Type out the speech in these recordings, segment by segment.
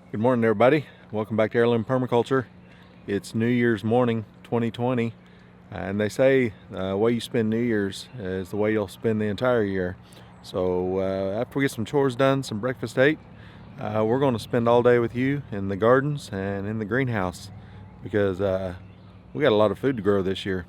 Good morning, everybody. Welcome back to Heirloom Permaculture. It's New Year's morning 2020, and they say the way you spend New Year's is the way you'll spend the entire year. So after we get some chores done, some breakfast ate, we're going to spend all day with you in the gardens and in the greenhouse because we got a lot of food to grow this year.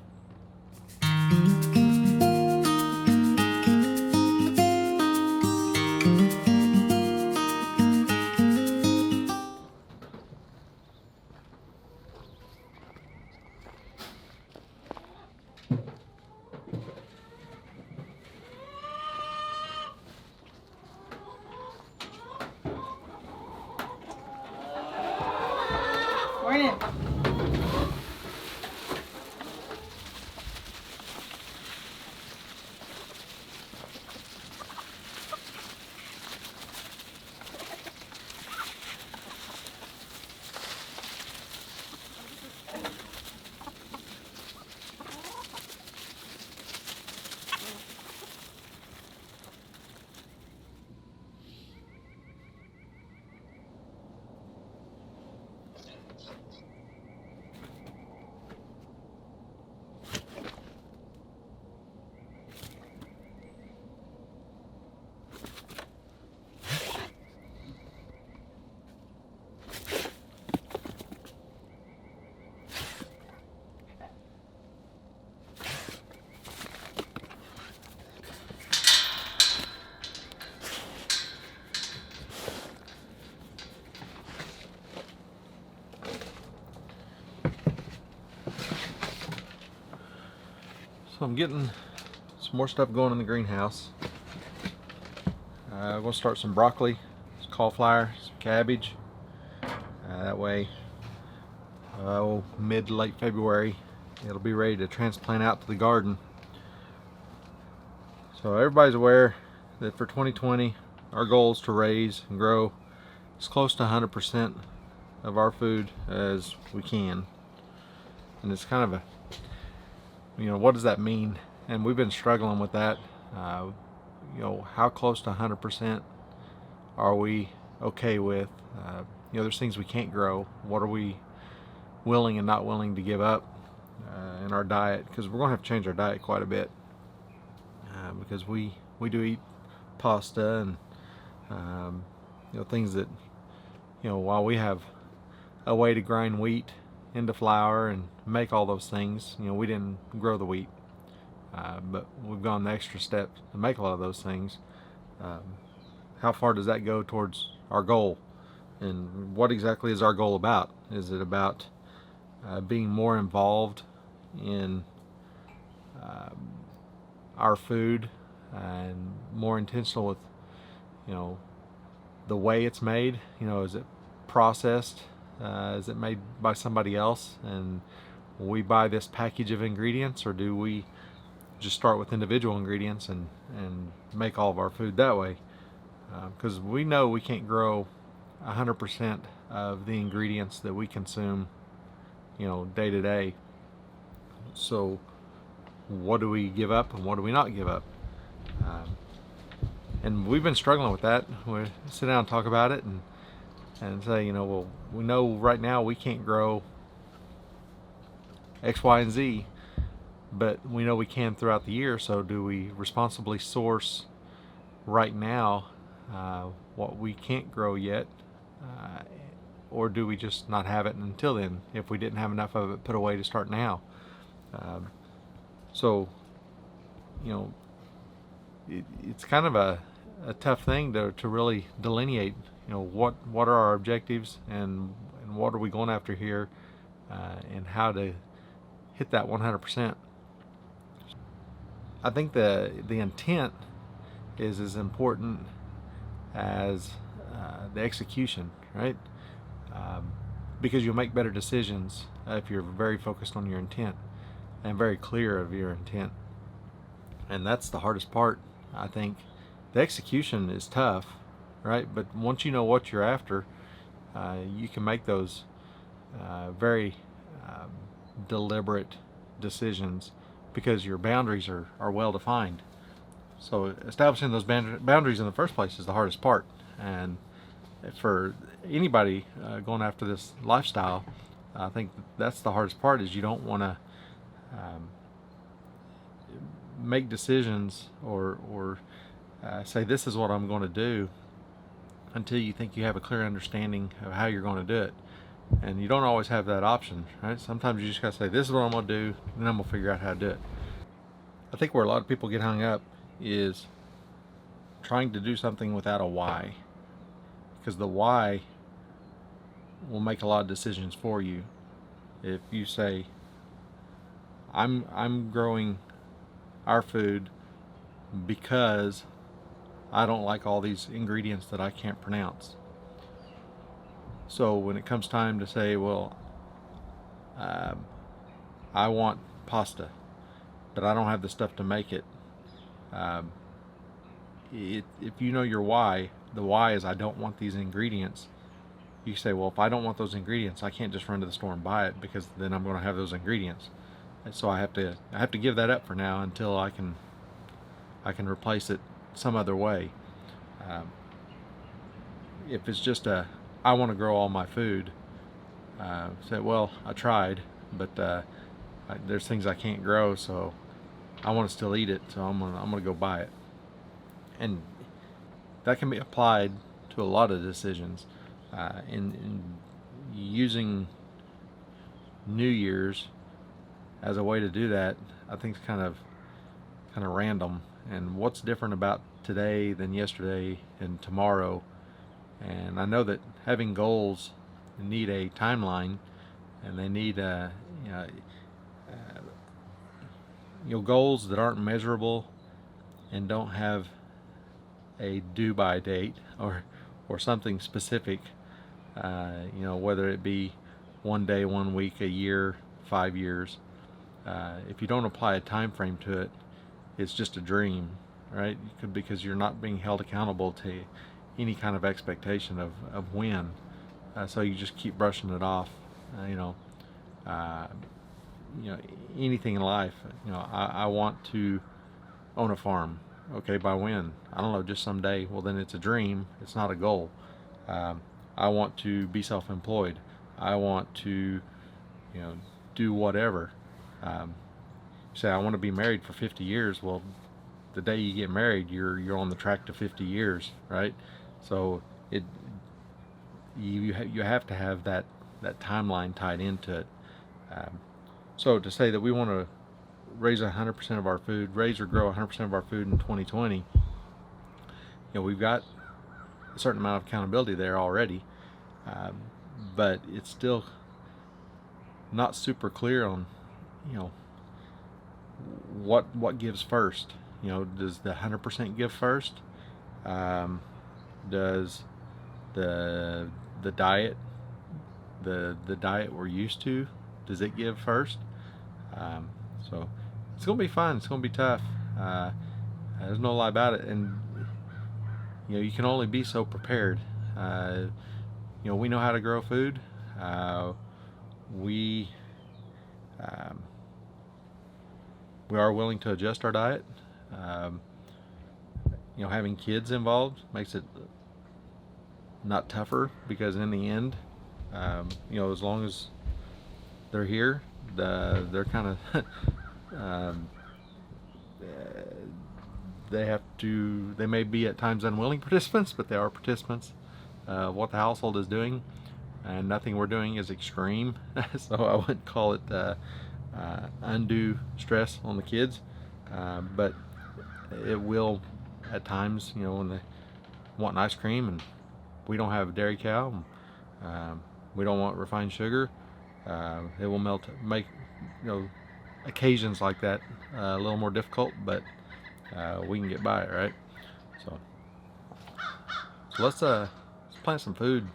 Morning. So I'm getting some more stuff going in the greenhouse. I'm going to start some broccoli, some cauliflower, some cabbage. That way, mid to late February, it'll be ready to transplant out to the garden. So everybody's aware that for 2020, our goal is to raise and grow as close to 100% of our food as we can. And it's kind of a, what does that mean? And we've been struggling with that. How close to 100% are we okay with? There's things we can't grow. What are we willing and not willing to give up in our diet? Because we're going to have to change our diet quite a bit because we do eat pasta and things that, while we have a way to grind wheat into flour and make all those things, we didn't grow the wheat, but we've gone the extra step to make a lot of those things. How far does that go towards our goal? And what exactly is our goal about? Is it about being more involved in our food and more intentional with, the way it's made? Is it processed? Is it made by somebody else and we buy this package of ingredients, or do we just start with individual ingredients and make all of our food that way? Because we know we can't grow 100% of the ingredients that we consume, day to day. So what do we give up and what do we not give up? And we've been struggling with that. We sit down and talk about it and say, well, we know right now we can't grow X, Y, and Z, but we know we can throughout the year. So do we responsibly source right now what we can't grow yet, or do we just not have it until then if we didn't have enough of it put away to start now? So it's kind of a tough thing to really delineate, what are our objectives and what are we going after here, and how to hit that 100%. I think the intent is as important as the execution, right? Because you'll make better decisions if you're very focused on your intent and very clear of your intent. And that's the hardest part, I think. The execution is tough, right? But once you know what you're after, you can make those very deliberate decisions because your boundaries are well defined. So establishing those boundaries in the first place is the hardest part. And for anybody going after this lifestyle, I think that's the hardest part, is you don't want to make decisions or say this is what I'm going to do until you think you have a clear understanding of how you're going to do it. And you don't always have that option, right? Sometimes you just got to say, this is what I'm going to do, and then I'm going to figure out how to do it. I think where a lot of people get hung up is trying to do something without a why, because the why will make a lot of decisions for you. If you say, I'm growing our food because I don't like all these ingredients that I can't pronounce. So when it comes time to say, well, I want pasta, but I don't have the stuff to make it. If you know your why, the why is I don't want these ingredients. You say, well, if I don't want those ingredients, I can't just run to the store and buy it, because then I'm going to have those ingredients. And so I have to give that up for now until I can replace it some other way. If it's just I want to grow all my food, say, well, I tried, but there's things I can't grow, so I want to still eat it, so I'm gonna go buy it. And that can be applied to a lot of decisions. In using New Year's as a way to do that, I think it's kind of random. And what's different about today than yesterday and tomorrow? And I know that having goals need a timeline, and they need goals that aren't measurable and don't have a due by date or something specific. Whether it be 1 day, 1 week, a year, 5 years. If you don't apply a time frame to it, it's just a dream, right? Because you're not being held accountable to any kind of expectation of when. So you just keep brushing it off. Anything in life. I want to own a farm. Okay, by when? I don't know, just someday. Well, then it's a dream. It's not a goal. I want to be self-employed. I want to, do whatever. Say I want to be married for 50 years. Well, the day you get married, you're on the track to 50 years, right? So you have to have that timeline tied into it. So to say that we want to raise 100% of our food, raise or grow 100% of our food in 2020, we've got a certain amount of accountability there already, but it's still not super clear on, what gives first. Does the 100% give first? Does the diet, the diet we're used to, does it give first? So it's gonna be fun. It's gonna be tough. There's no lie about it, and you can only be so prepared. We know how to grow food. We are willing to adjust our diet. Having kids involved makes it not tougher, because in the end, as long as they're here, they're kind of they may be at times unwilling participants, but they are participants. What the household is doing, and nothing we're doing is extreme. So I wouldn't call it undue stress on the kids, but it will at times, when they want an ice cream and we don't have a dairy cow, we don't want refined sugar, it will make occasions like that a little more difficult, but we can get by it, right? So let's plant some food.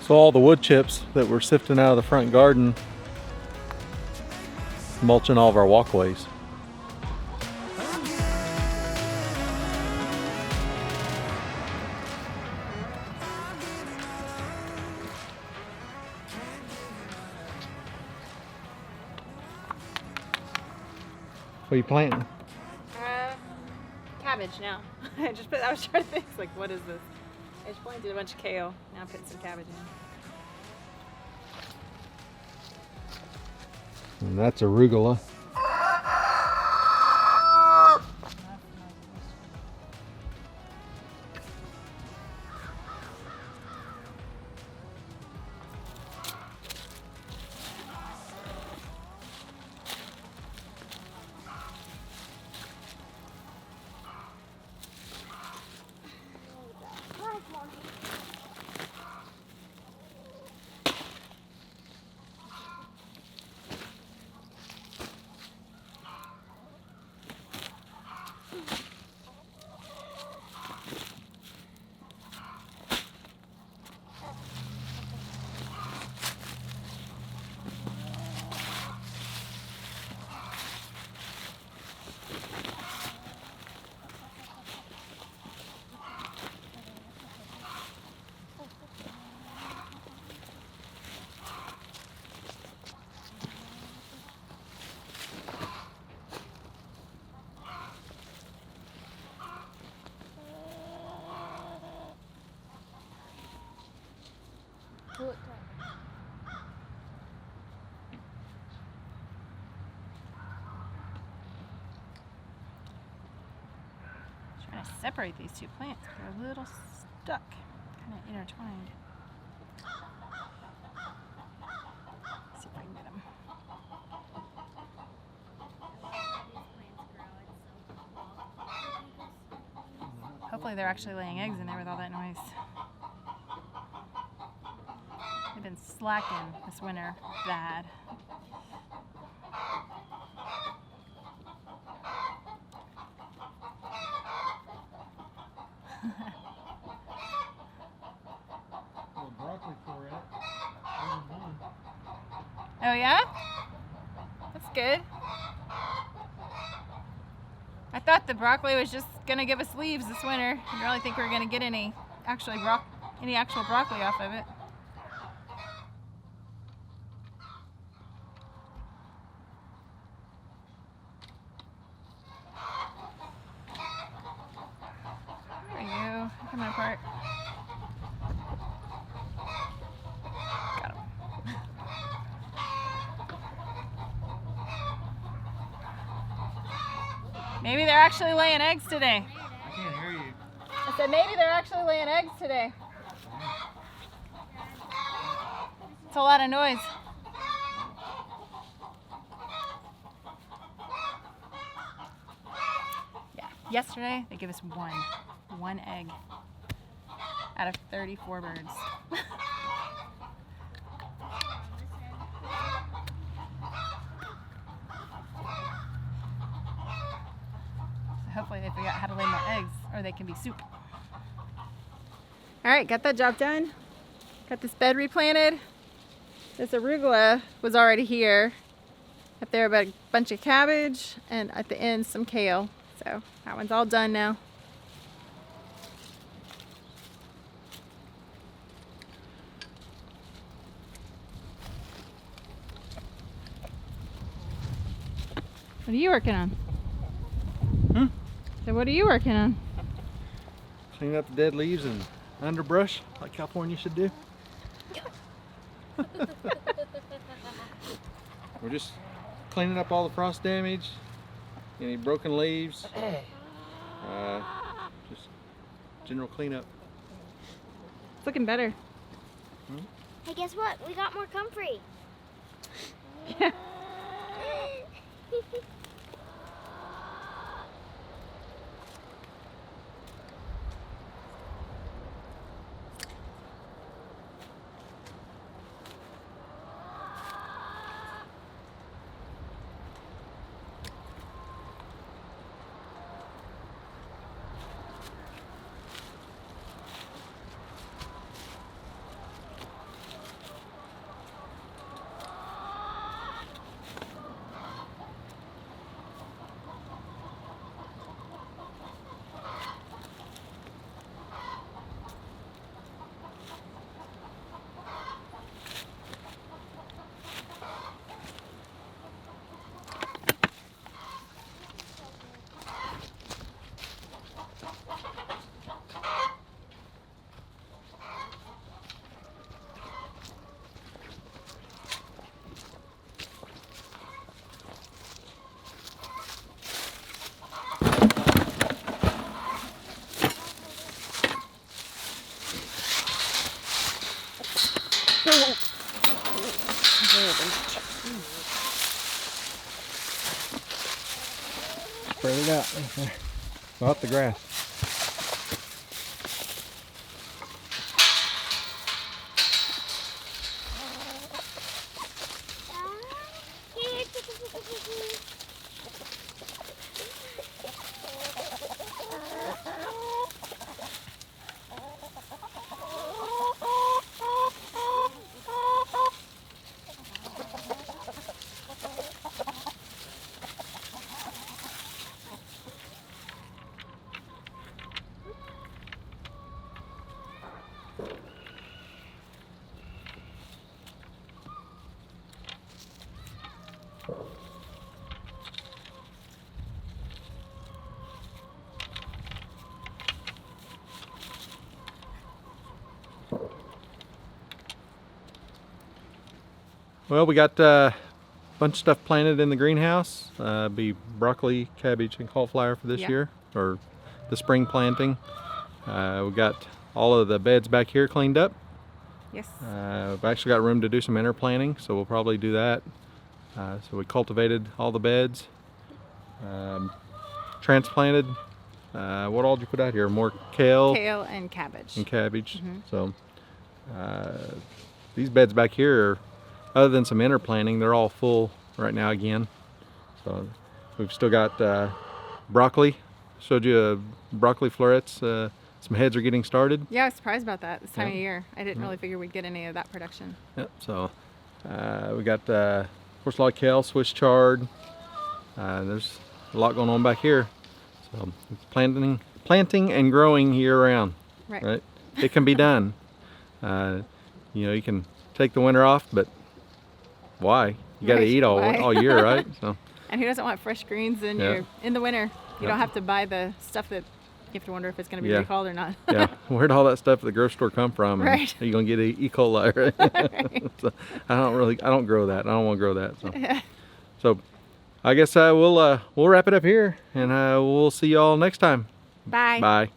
So all the wood chips that we're sifting out of the front garden, mulching all of our walkways. What are you planting? Cabbage now. I was trying to think, like, what is this? I just planted a bunch of kale. Now I'm putting some cabbage in. And that's arugula. Trying to separate these two plants. They're a little stuck, kind of intertwined. Let's see if I can get them. Hopefully they're actually laying eggs in there with all that noise. They've been slacking this winter bad. Oh yeah? That's good. I thought the broccoli was just gonna give us leaves this winter. I don't really think we're gonna get any actual broccoli off of it. There you go. Coming apart. Got 'em. Maybe they're actually laying eggs today. I can't hear you. I said maybe they're actually laying eggs today. It's a lot of noise. Yeah, yesterday they gave us one egg out of 34 birds. Hopefully they figure out how to lay more eggs, or they can be soup. All right, got that job done. Got this bed replanted. This arugula was already here. Up there about a bunch of cabbage, and at the end some kale. So that one's all done now. What are you working on? So what are you working on? Cleaning up the dead leaves and underbrush like California should do. We're just cleaning up all the frost damage, any broken leaves, just general cleanup. It's looking better. Hey, guess what? We got more comfrey. Yeah. Not the grass. Well, we got a bunch of stuff planted in the greenhouse. Be broccoli, cabbage, and cauliflower for this year, or the spring planting. We got all of the beds back here cleaned up. Yes. We've actually got room to do some interplanting, so we'll probably do that. So we cultivated all the beds, transplanted. What all did you put out here? More kale. Kale and cabbage. So these beds back here are, other than some interplanting, they're all full right now again. So we've still got broccoli. Showed you broccoli florets. Some heads are getting started. Yeah, I was surprised about that this time of year. I didn't really figure we'd get any of that production. Yep. So we got, of course, a lot of kale, Swiss chard. There's a lot going on back here. So planting and growing year round. Right. It can be done. You know, you can take the winter off, but why? You got to eat all year, right? So. And who doesn't want fresh greens in in the winter? You don't have to buy the stuff that you have to wonder if it's going to be recalled or not. Yeah, where'd all that stuff at the grocery store come from? Right. Are you going to get E. coli? Right? So I don't grow that. I don't want to grow that. So, so I guess we'll wrap it up here, and we'll see y'all next time. Bye. Bye.